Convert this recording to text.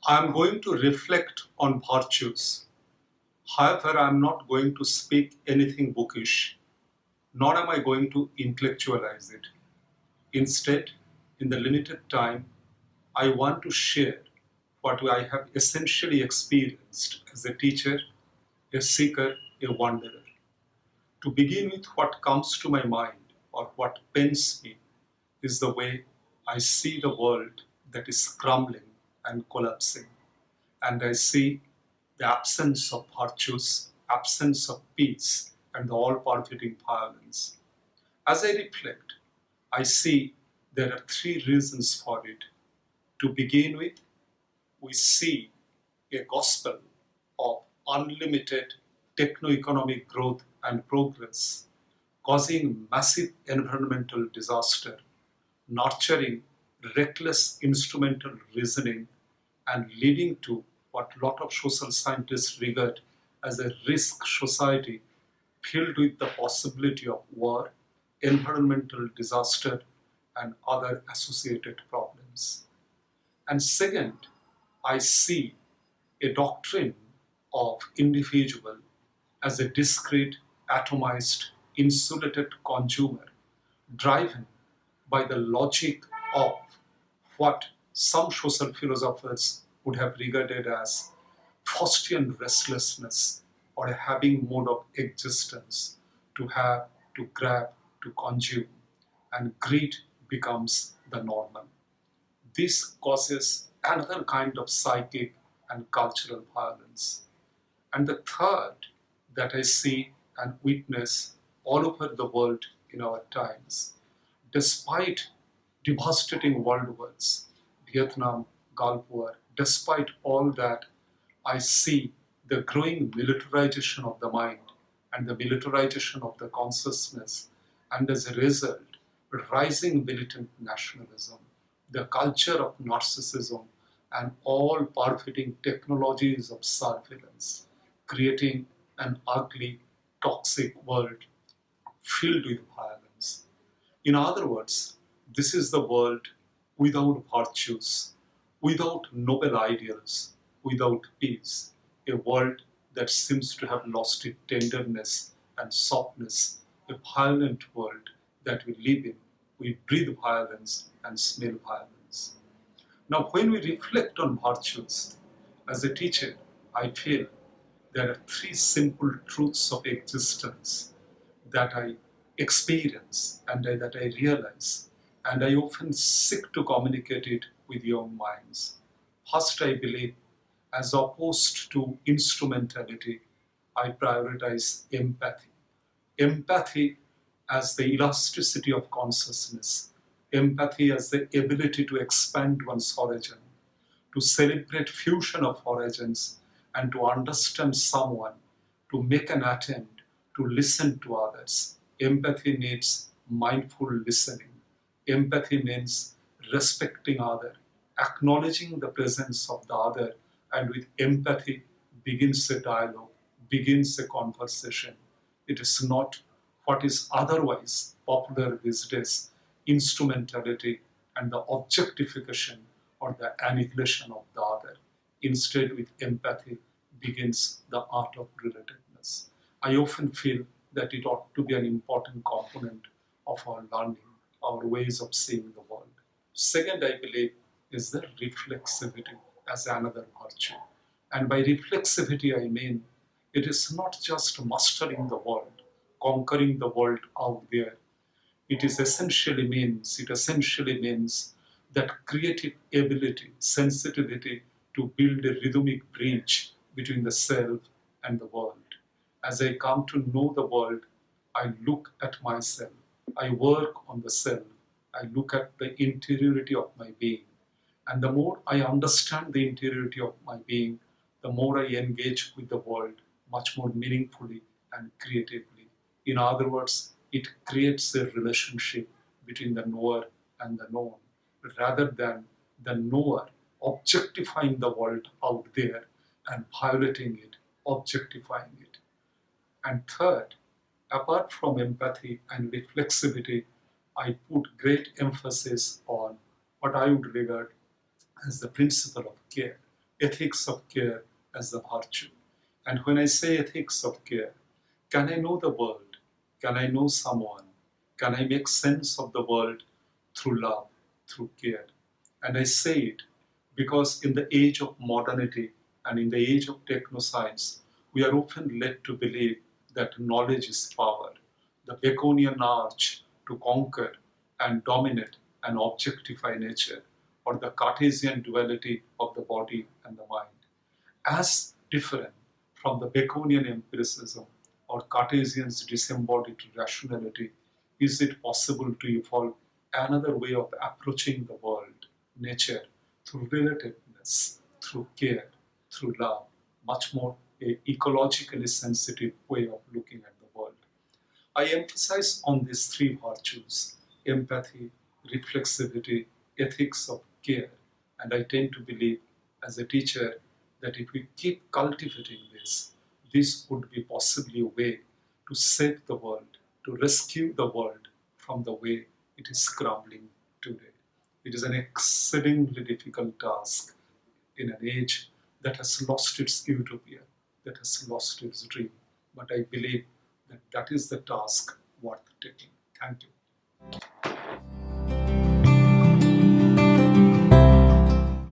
I am going to reflect on virtues. However, I am not going to speak anything bookish, nor am I going to intellectualize it. Instead, in the limited time, I want to share what I have essentially experienced as a teacher, a seeker, a wanderer. To begin with, what comes to my mind or what pains me is the way I see the world that is crumbling and collapsing. And I see the absence of virtues, absence of peace, and the all pervading violence. As I reflect, I see there are three reasons for it. To begin with, we see a gospel of unlimited techno-economic growth and progress, causing massive environmental disaster, nurturing reckless instrumental reasoning, and leading to what a lot of social scientists regard as a risk society filled with the possibility of war, environmental disaster, and other associated problems. And second, I see a doctrine of individual as a discrete, atomized, insulated consumer, driven by the logic of what some social philosophers would have regarded as Faustian restlessness or a having mode of existence to have, to grab, to consume, and greed becomes the normal. This causes another kind of psychic and cultural violence. And the third that I see and witness all over the world in our times, despite devastating world wars, Vietnam, Gulf War, despite all that, I see the growing militarization of the mind and the militarization of the consciousness, and as a result, rising militant nationalism, the culture of narcissism, and all pervading technologies of surveillance, creating an ugly, toxic world filled with violence. In other words, this is the world without virtues, without noble ideals, without peace, a world that seems to have lost its tenderness and softness, a violent world that we live in. We breathe violence and smell violence. Now, when we reflect on virtues, as a teacher, I feel there are three simple truths of existence that I experience and that I realize, and I often seek to communicate it with young minds. First, I believe, as opposed to instrumentality, I prioritize empathy. Empathy as the elasticity of consciousness, empathy as the ability to expand one's horizon, to celebrate fusion of origins, and to understand someone, to make an attempt to listen to others. Empathy needs mindful listening. Empathy means respecting other, acknowledging the presence of the other, and with empathy begins a dialogue, begins a conversation. It is not what is otherwise popular these days, instrumentality and the objectification or the annihilation of the other. Instead, with empathy begins the art of relatedness. I often feel that it ought to be an important component of our learning, our ways of seeing the world. Second, I believe, is the reflexivity as another virtue. And by reflexivity, I mean it is not just mastering the world, conquering the world out there. It essentially means that creative ability, sensitivity to build a rhythmic bridge between the self and the world. As I come to know the world, I look at myself. I work on the self. I look at the interiority of my being. And the more I understand the interiority of my being, the more I engage with the world much more meaningfully and creatively. In other words, it creates a relationship between the knower and the known, rather than the knower objectifying the world out there and violating it, objectifying it. And third, apart from empathy and reflexivity, I put great emphasis on what I would regard as the principle of care. ethics of care as a virtue. And when I say ethics of care, can I know the world? Can I know someone? Can I make sense of the world through love, through care? And I say it because in the age of modernity and in the age of technoscience, we are often led to believe that knowledge is power, the Baconian urge to conquer and dominate and objectify nature, or the Cartesian duality of the body and the mind. As different from the Baconian empiricism or Cartesian's disembodied rationality, is it possible to evolve another way of approaching the world, nature, through relativeness, through care, through love, much more a ecologically sensitive way of looking at the world? I emphasize on these three virtues: empathy, reflexivity, ethics of care, and I tend to believe as a teacher that if we keep cultivating this would be possibly a way to save the world, to rescue the world from the way it is crumbling today. It is an exceedingly difficult task in an age that has lost its utopia, that has lost its dream. But I believe that that is the task worth taking. Thank you.